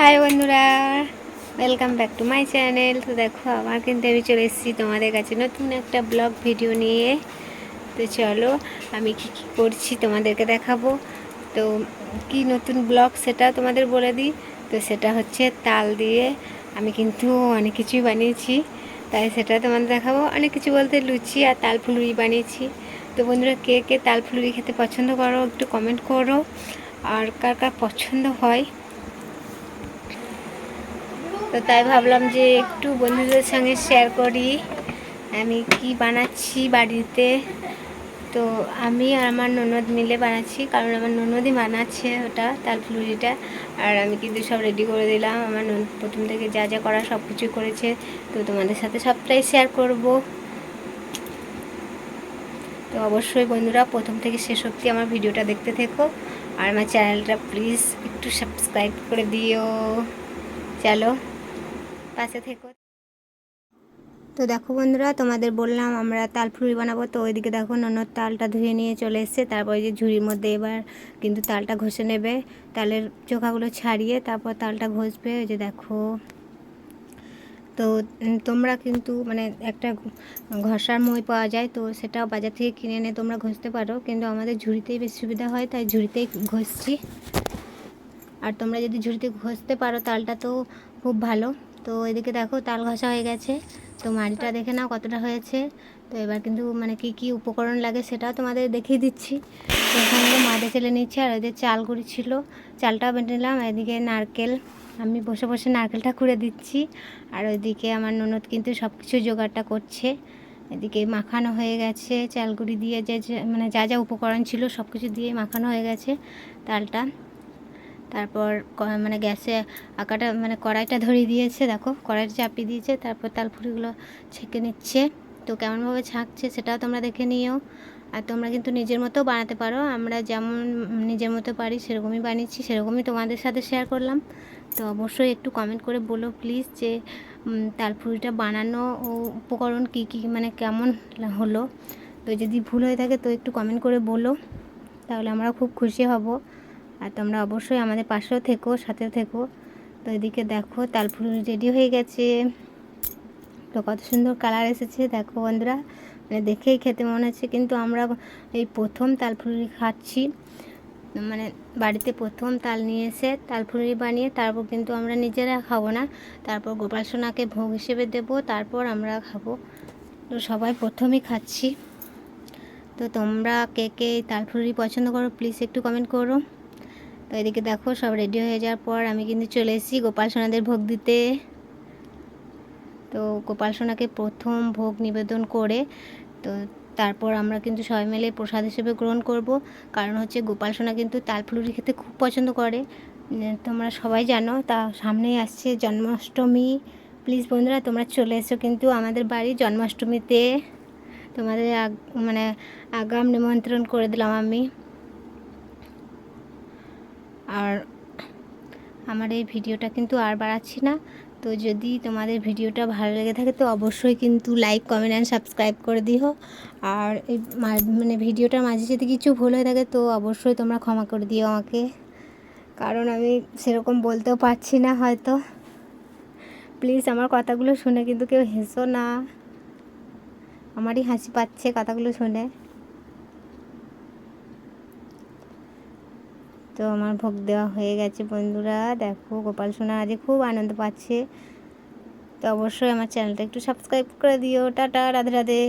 High বন্ধুরা, welcome back to my channel. তো দেখো আমার কিন্তু আমি চলে এসেছি তোমাদের কাছে নতুন একটা ব্লগ ভিডিও নিয়ে। তো চলো আমি কী কী করছি তোমাদেরকে দেখাবো। তো কি নতুন ব্লগ সেটা তোমাদের বলে দিই। তো সেটা হচ্ছে তাল দিয়ে আমি কিন্তু অনেক কিছুই বানিয়েছি, তাই সেটা তোমাদের দেখাবো। অনেক কিছু বলতে লুচি আর তাল ফুলুরি বানিয়েছি। তো বন্ধুরা, কে কে তাল ফুলুরি খেতে পছন্দ করো একটু কমেন্ট করো, আর কার কার পছন্দ হয়। তো তাই ভাবলাম যে একটু বন্ধুদের সঙ্গে শেয়ার করি আমি কি বানাচ্ছি বাড়িতে। তো আমি আর আমার ননদ মিলে বানাচ্ছি, কারণ আমার ননদই বানাচ্ছে ওটা তাল ফুলুরিটা। আর আমি কিন্তু সব রেডি করে দিলাম, আমার ননদ প্রথম থেকে যা যা করা সব কিছুই করেছে। তো তোমাদের সাথে সবটাই শেয়ার করব। তো অবশ্যই বন্ধুরা প্রথম থেকে শেষ অবধি আমার ভিডিওটা দেখতে থেকো, আর আমার চ্যানেলটা প্লিজ একটু সাবস্ক্রাইব করে দিও। চলো পাশে থেকো। তো দেখো বন্ধুরা, তোমাদের বললাম আমরা তাল ফুলুরি বানাবো। তো ওইদিকে দেখো ননদ তালটা ধুয়ে নিয়ে চলে এসছে। তারপরে যে ঝুড়ির মধ্যে এবার কিন্তু তালটা ঘষে নেবে, তালের চোখাগুলো ছাড়িয়ে তারপর তালটা ঘষবে। ওই যে দেখো। তো তোমরা কিন্তু মানে একটা ঘষার মই পাওয়া যায়, তো সেটা বাজার থেকে কিনে এনে তোমরা ঘষতে পারো, কিন্তু আমাদের ঝুড়িতেই বেশি সুবিধা হয়, তাই ঝুড়িতেই ঘষছি। আর তোমরা যদি ঝুড়িতে ঘষতে পারো তালটা তো খুব ভালো। তো এদিকে দেখো তাল ঘষা হয়ে গেছে। তো মাড়িটা দেখে নাও কতটা হয়েছে। তো এবার কিন্তু মানে কি কি উপকরণ লাগে সেটাও তোমাদের দেখিয়ে দিচ্ছি। তো এখানে মাঠে চেলে নিচ্ছি, আর ওদের চাল গুঁড়ি ছিল, চালটাও বেটে নিলাম। এদিকে নারকেল, আমি বসে বসে নারকেলটা খুঁড়ে দিচ্ছি। আর ওইদিকে আমার ননদ কিন্তু সব কিছু জোগাড়টা করছে। এদিকে মাখানো হয়ে গেছে চালগুড়ি দিয়ে, যে মানে যা যা উপকরণ ছিল সব কিছু দিয়ে মাখানো হয়ে গেছে তালটা। তারপর মানে গ্যাসে আঁকাটা মানে কড়াইটা ধরিয়ে দিয়েছে, দেখো কড়াইটা চাপিয়ে দিয়েছে। তারপর তালপুরিগুলো ছেঁকে নিচ্ছে। তো কেমনভাবে ছাঁকছে সেটাও তোমরা দেখে নিও। আর তোমরা কিন্তু নিজের মতো বানাতে পারো, আমরা যেমন নিজের মতো পারি সেরকমই বানিয়েছি, সেরকমই তোমাদের সাথে শেয়ার করলাম। তো অবশ্যই একটু কমেন্ট করে বলো প্লিজ যে তালপুরিটা বানানো ও উপকরণ কী কী মানে কেমন হলো। তো যদি ভুল হয়ে থাকে তো একটু কমেন্ট করে বলো, তাহলে আমরা খুব খুশি হব। আর তোমরা অবশ্যই আমাদের পাশেও থেকো, সাথেও থেকো। তো এদিকে দেখো তালপুরি রেডি হয়ে গেছে। তো কত সুন্দর কালার এসেছে দেখো বন্ধুরা, মানে দেখেই খেতে মনে হচ্ছে। কিন্তু আমরা এই প্রথম তালপুরি খাচ্ছি, মানে বাড়িতে প্রথম তাল নিয়ে এসে তালপুরি বানিয়ে তারপর কিন্তু আমরা নিজেরা খাবো না, তারপর গোপাল সোনাকে ভোগ হিসেবে দেবো, তারপর আমরা খাবো। তো সবাই প্রথমেই খাচ্ছি। তো তোমরা কে কে তালপুরি পছন্দ করো প্লিজ একটু কমেন্ট করো। তো এদিকে দেখো সব রেডি হয়ে যাওয়ার পর আমি কিন্তু চলে এসেছি গোপাল সোনাদের ভোগ দিতে। তো গোপাল সোনাকে প্রথম ভোগ নিবেদন করে তো তারপর আমরা কিন্তু সবাই মিলে প্রসাদ হিসেবে গ্রহণ করব। কারণ হচ্ছে গোপাল সোনা কিন্তু তালফুলুরি খেতে খুব পছন্দ করে, তোমরা সবাই জানো। তা সামনেই আসছে জন্মাষ্টমী। প্লিজ বন্ধুরা তোমরা চলে এসো কিন্তু আমাদের বাড়ি জন্মাষ্টমীতে। তোমাদের মানে আগাম নিমন্ত্রণ করে দিলাম আমি। আর আমার এই ভিডিওটা কিন্তু আর বাড়াচ্ছি না। তো যদি তোমাদের ভিডিওটা ভালো লেগে থাকে তো অবশ্যই কিন্তু লাইক কমেন্ট অ্যান্ড সাবস্ক্রাইব করে দিও। আর এই মানে ভিডিওটার মাঝে যদি কিছু ভুল হয়ে থাকে তো অবশ্যই তোমরা ক্ষমা করে দিও আমাকে, কারণ আমি সেরকম বলতেও পারছি না হয়তো। প্লিজ আমার কথাগুলো শুনে কিন্তু কেউ হেসো না, আমারই হাসি পাচ্ছে কথাগুলো শুনে। তো আমার ভোগ দেওয়া হয়ে গেছে বন্ধুরা, দেখো গোপাল সোনা আজ খুব আনন্দ পাচ্ছে। তো অবশ্যই আমার চ্যানেলটা একটু সাবস্ক্রাইব করে দিও। টাটা, রাধে রাধে।